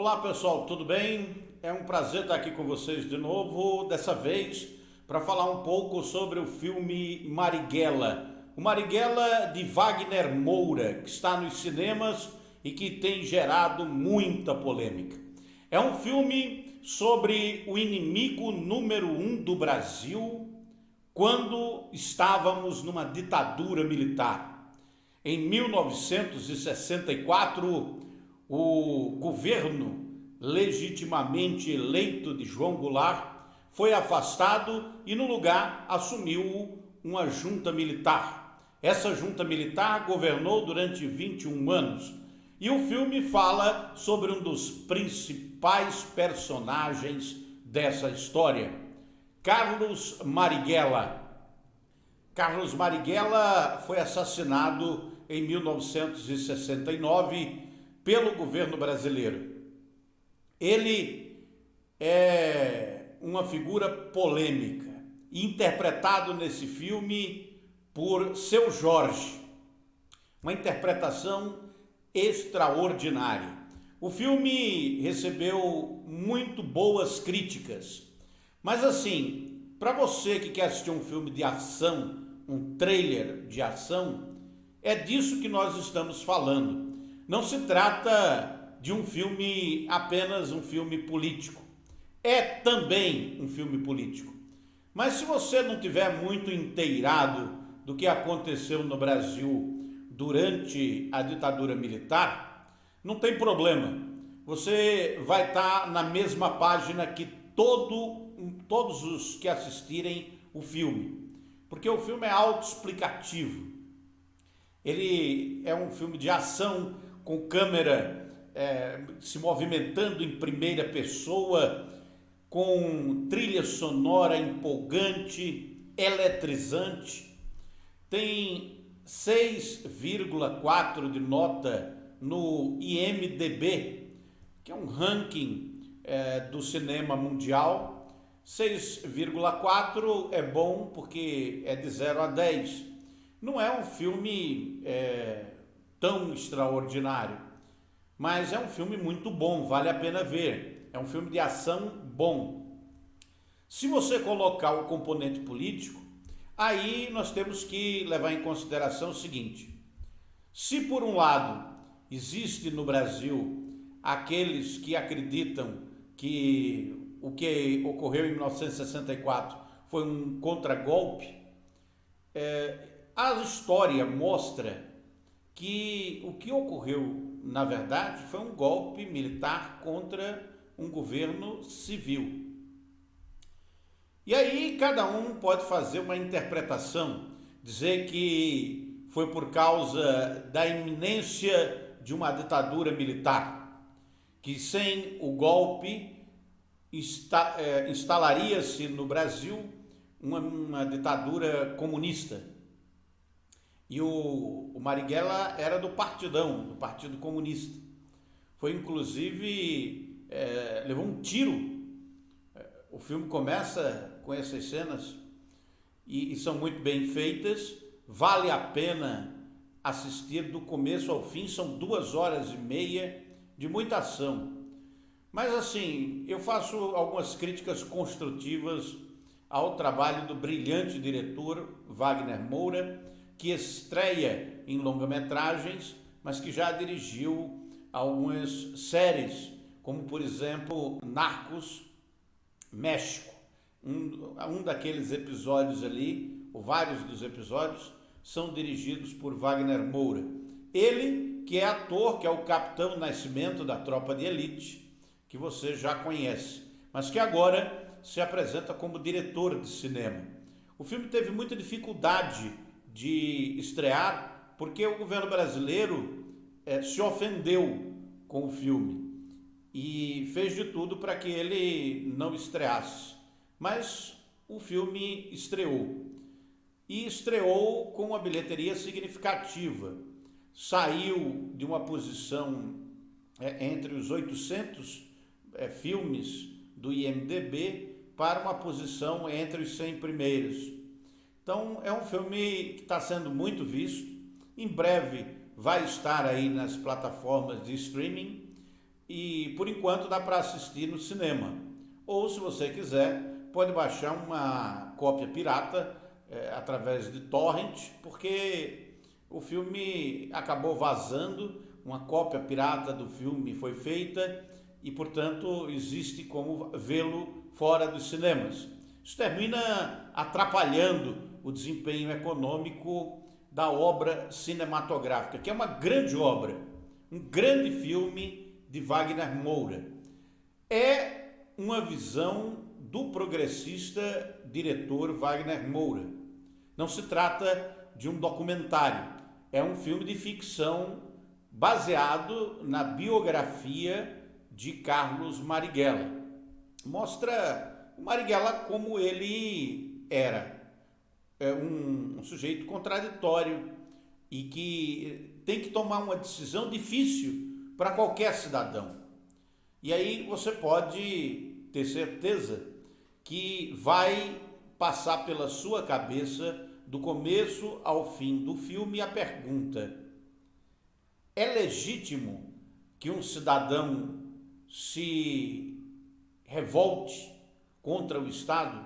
Olá pessoal, tudo bem? É um prazer estar aqui com vocês de novo, dessa vez para falar um pouco sobre o filme Marighella. O Marighella de Wagner Moura, que está nos cinemas e que tem gerado muita polêmica. É um filme sobre o inimigo número um do Brasil quando estávamos numa ditadura militar. Em 1964, o governo legitimamente eleito de João Goulart foi afastado e no lugar assumiu uma junta militar. Essa junta militar governou durante 21 anos e o filme fala sobre um dos principais personagens dessa história, Carlos Marighella. Carlos Marighella foi assassinado em 1969 pelo governo brasileiro. Ele é uma figura polêmica, interpretado nesse filme por Seu Jorge, uma interpretação extraordinária. O filme recebeu muito boas críticas, mas assim, para você que quer assistir um filme de ação, um trailer de ação, é disso que nós estamos falando. Não se trata de um filme, apenas um filme político. É também um filme político. Mas se você não tiver muito inteirado do que aconteceu no Brasil durante a ditadura militar, não tem problema. Você vai estar na mesma página que todos os que assistirem o filme. Porque o filme é autoexplicativo. Ele é um filme de ação com câmera se movimentando em primeira pessoa, com trilha sonora empolgante, eletrizante. Tem 6,4 de nota no IMDb, que é um ranking do cinema mundial. 6,4 é bom porque é de 0 a 10. Não é um filme tão extraordinário, mas é um filme muito bom, vale a pena ver. É um filme de ação bom. Se você colocar o componente político, aí nós temos que levar em consideração o seguinte: se por um lado existe no Brasil aqueles que acreditam que o que ocorreu em 1964 foi um contragolpe, a história mostra que o que ocorreu, na verdade, foi um golpe militar contra um governo civil. E aí cada um pode fazer uma interpretação, dizer que foi por causa da iminência de uma ditadura militar, que sem o golpe instalaria-se no Brasil uma ditadura comunista. E o Marighella era do Partidão, do Partido Comunista. Foi inclusive, levou um tiro. O filme começa com essas cenas e são muito bem feitas. Vale a pena assistir do começo ao fim, são 2 horas e meia de muita ação. Mas assim, eu faço algumas críticas construtivas ao trabalho do brilhante diretor Wagner Moura, que estreia em longa-metragens, mas que já dirigiu algumas séries, como por exemplo Narcos México. Um daqueles episódios ali, ou vários dos episódios, são dirigidos por Wagner Moura. Ele, que é ator, que é o Capitão Nascimento da Tropa de Elite, que você já conhece, mas que agora se apresenta como diretor de cinema. O filme teve muita dificuldade de estrear porque o governo brasileiro se ofendeu com o filme e fez de tudo para que ele não estreasse. Mas o filme estreou. E estreou com uma bilheteria significativa. Saiu de uma posição entre os 800 filmes do IMDb para uma posição entre os 100 primeiros. Então é um filme que está sendo muito visto. Em breve vai estar aí nas plataformas de streaming e por enquanto dá para assistir no cinema. Ou se você quiser, pode baixar uma cópia pirata através de torrent, porque o filme acabou vazando, uma cópia pirata do filme foi feita e, portanto, existe como vê-lo fora dos cinemas. Isso termina atrapalhando o desempenho econômico da obra cinematográfica, que é uma grande obra, um grande filme de Wagner Moura. É uma visão do progressista diretor Wagner Moura. Não se trata de um documentário, é um filme de ficção baseado na biografia de Carlos Marighella. Mostra o Marighella como ele era, um sujeito contraditório e que tem que tomar uma decisão difícil para qualquer cidadão. E aí você pode ter certeza que vai passar pela sua cabeça, do começo ao fim do filme, a pergunta: é legítimo que um cidadão se revolte contra o Estado?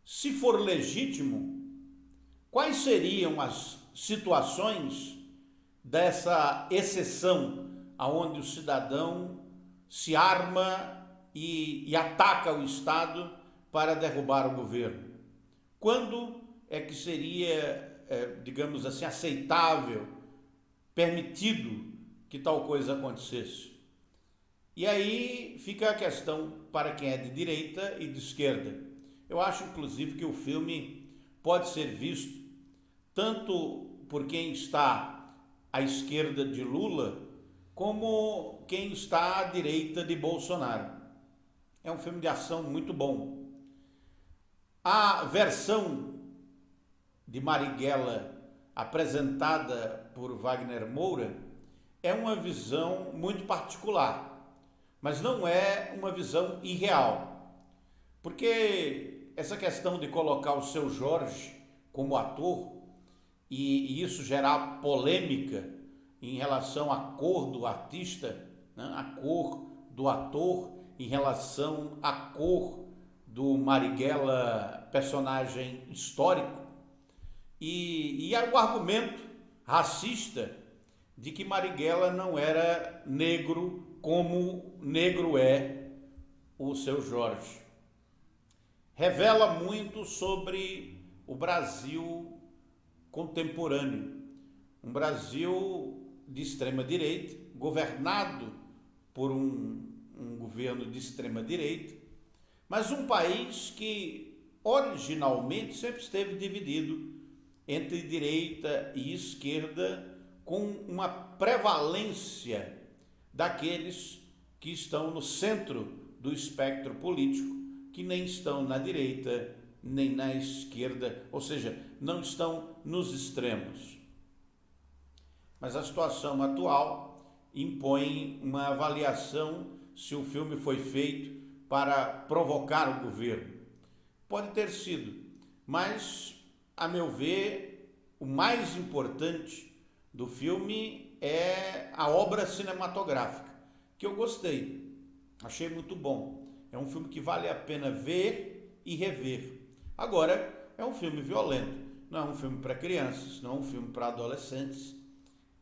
Se for legítimo, quais seriam as situações dessa exceção aonde o cidadão se arma e ataca o Estado para derrubar o governo? Quando é que seria, digamos assim, aceitável, permitido que tal coisa acontecesse? E aí fica a questão para quem é de direita e de esquerda. Eu acho, inclusive, que o filme pode ser visto tanto por quem está à esquerda de Lula, como quem está à direita de Bolsonaro. É um filme de ação muito bom. A versão de Marighella apresentada por Wagner Moura é uma visão muito particular, mas não é uma visão irreal, porque essa questão de colocar o Seu Jorge como ator e isso gerar polêmica em relação à cor do artista, né? A cor do ator em relação à cor do Marighella, personagem histórico, e o argumento racista de que Marighella não era negro como negro é o Seu Jorge. Revela muito sobre o Brasil contemporâneo, um Brasil de extrema-direita, governado por um governo de extrema-direita, mas um país que originalmente sempre esteve dividido entre direita e esquerda, com uma prevalência daqueles que estão no centro do espectro político, que nem estão na direita nem na esquerda, ou seja, não estão nos extremos. Mas a situação atual impõe uma avaliação se o filme foi feito para provocar o governo. Pode ter sido, mas, a meu ver, o mais importante do filme é a obra cinematográfica, que eu gostei, achei muito bom. É um filme que vale a pena ver e rever. Agora, é um filme violento, não é um filme para crianças, não é um filme para adolescentes.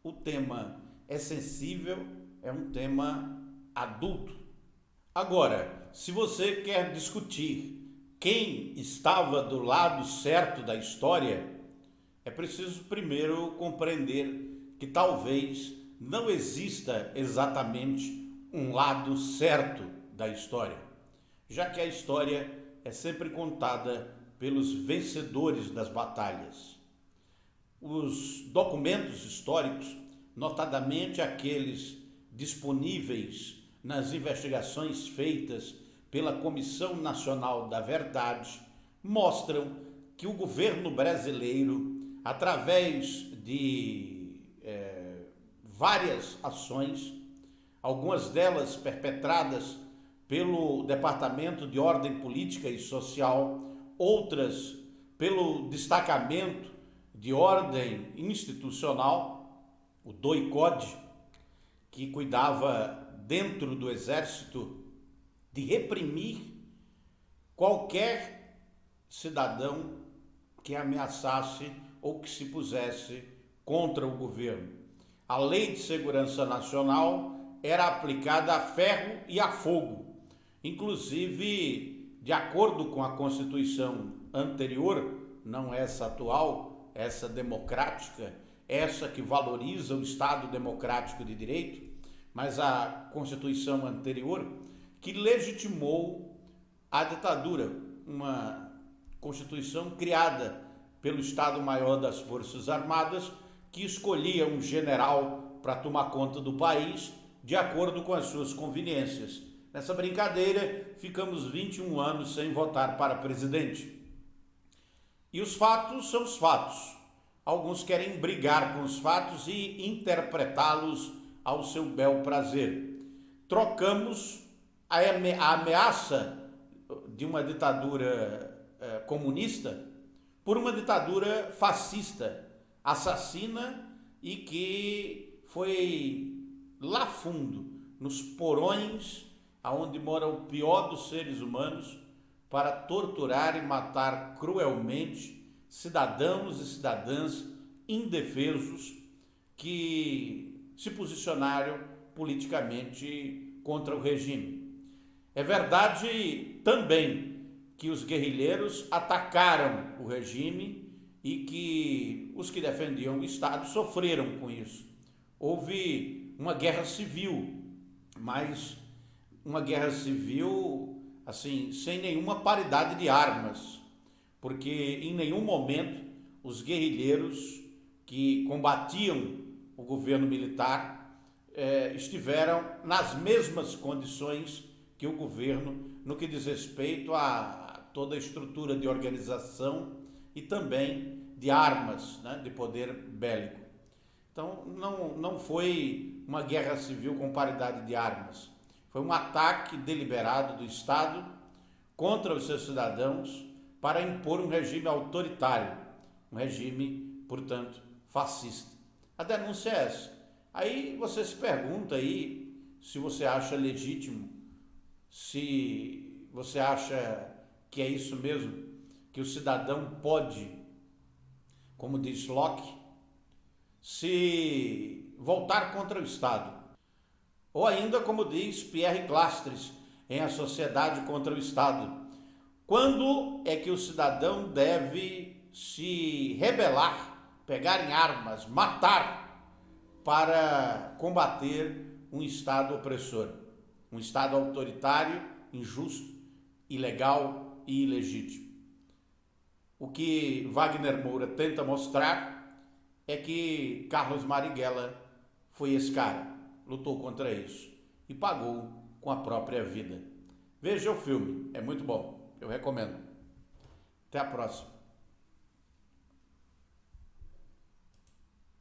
O tema é sensível, é um tema adulto. Agora, se você quer discutir quem estava do lado certo da história, é preciso primeiro compreender que talvez não exista exatamente um lado certo da história, já que a história é sempre contada pelos vencedores das batalhas. Os documentos históricos, notadamente aqueles disponíveis nas investigações feitas pela Comissão Nacional da Verdade, mostram que o governo brasileiro, através de várias ações, algumas delas perpetradas pelo Departamento de Ordem Política e Social, outras pelo Destacamento de Ordem Institucional, o DOI-CODE, que cuidava dentro do exército de reprimir qualquer cidadão que ameaçasse ou que se pusesse contra o governo. A Lei de Segurança Nacional era aplicada a ferro e a fogo. Inclusive, de acordo com a Constituição anterior, não essa atual, essa democrática, essa que valoriza o Estado democrático de direito, mas a Constituição anterior, que legitimou a ditadura, uma Constituição criada pelo Estado-Maior das Forças Armadas, que escolhia um general para tomar conta do país de acordo com as suas conveniências. Nessa brincadeira, ficamos 21 anos sem votar para presidente. E os fatos são os fatos. Alguns querem brigar com os fatos e interpretá-los ao seu bel prazer. Trocamos a ameaça de uma ditadura comunista por uma ditadura fascista, assassina e que foi lá fundo, nos porões aonde mora o pior dos seres humanos, para torturar e matar cruelmente cidadãos e cidadãs indefesos que se posicionaram politicamente contra o regime. É verdade também que os guerrilheiros atacaram o regime e que os que defendiam o Estado sofreram com isso. Houve uma guerra civil, mas uma guerra civil assim, sem nenhuma paridade de armas, porque em nenhum momento os guerrilheiros que combatiam o governo militar estiveram nas mesmas condições que o governo no que diz respeito a toda a estrutura de organização e também de armas, né, de poder bélico. Então não foi uma guerra civil com paridade de armas, foi um ataque deliberado do Estado contra os seus cidadãos para impor um regime autoritário, um regime, portanto, fascista. A denúncia é essa. Aí você se pergunta aí se você acha legítimo, se você acha que é isso mesmo, que o cidadão pode, como diz Locke, se voltar contra o Estado. Ou ainda, como diz Pierre Clastres, em A Sociedade contra o Estado, quando é que o cidadão deve se rebelar, pegar em armas, matar para combater um Estado opressor, um Estado autoritário, injusto, ilegal e ilegítimo? O que Wagner Moura tenta mostrar é que Carlos Marighella foi esse cara, lutou contra isso e pagou com a própria vida. Veja o filme, é muito bom, eu recomendo. Até a próxima.